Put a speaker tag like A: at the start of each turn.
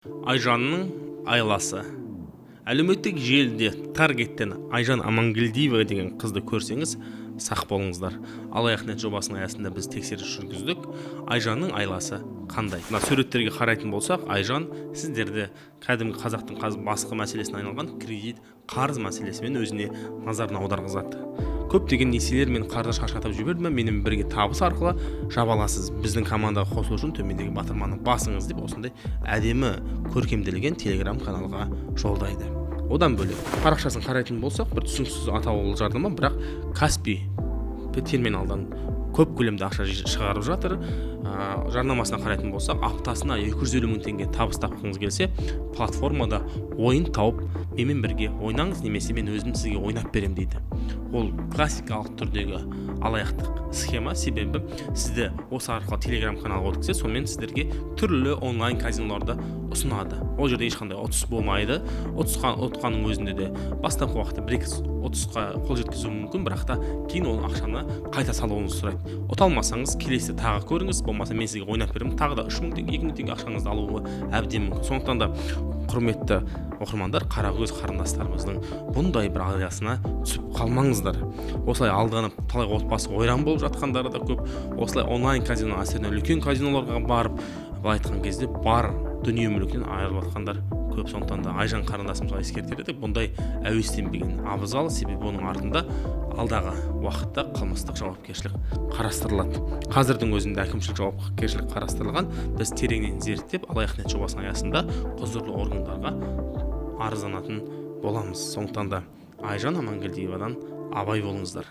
A: Айжанның айласы. Әлеуметтік желіде таргеттен Айжан Амангелдиева деген қызды көрсеңіз, сақ болыңыздар. Алаяқ-нет жобасының аясында біз тексеріс жүргіздік. Айжанның айласы қандай? Мына суреттерге қарайтын болсақ, Айжан сіздерді кәдімгі қазақтың басқа мәселесіне айналған кредит, қарыз мәселесімен өзіне назарын аударғызады. Көптеген несиелер мен қаржы шашқатып жіберді ме, менімен бірге табыс арқылы жабаласыз. Біздің командаға қосылу үшін төмендегі батырманы басыңыз деп осындай әдемі көркемделген телеграм каналға жолдайды. Одан бөлек парақшасын қарайтын болсақ, бір түсініксіз атаулы жарнама, бірақ Каспий терминалдан көп көлемде ақша шығарып жатыр. Жарнамасына қарайтын болсақ, аптасына 250 мың теңге табыс тапқыңыз келсе, платформада ойын тауып, менімен бірге ойнаңыз, немесе мен өзім сізге ойнап берем дейді. Ол классикалық түрдегі алаяқтық схема, себебі сізді осы арқылы телеграм каналға өткізсе, сонымен сіздерге түрлі онлайн казиноларды ұсынады. Ол жерде ешқандай ұтыс болмайды. Ұтқанның өзінде де бастапқы уақытта 1-30-қа қол жеткізуі мүмкін, бірақ та кейін ол ақшаны қайта салуыңызды сұрайды. Ұта алмасаңыз, келесі тағы көріңіз, болмаса мен сізге ойнап беремін, тағы да 3 мың теңге, 2 мың теңге ақшаңызды алуы әбден мүмкін. Сондықтан да құрметті оқырмандар, қарагөз қарындастарымыздың бұндай бір аясына түсіп қалмаңыздар. Осылай алданып, талай отбасы ойран болып жатқандары да көп. Осылай онлайн казино әсерінен үлкен казиноларға барып, былай айтқан кезде бар дүние мүліктен айырылып жатқандар көп. Сондықтан да Айжан қарындасымызға ескертер едік, бұндай әуестенбеген абзал, себебі оның артында алдағы уақытта қылмыстық жауапкершілік қарастырылады. Қазірдің өзінде әкімшілік жауапкершілік қарастырылған. Біз тереңнен зерттеп, алаяқ-нет жобасының аясында құзырлы органдарға арызданатын боламыз. Сондықтан да Айжан Амангелдиевадан абай болыңыздар.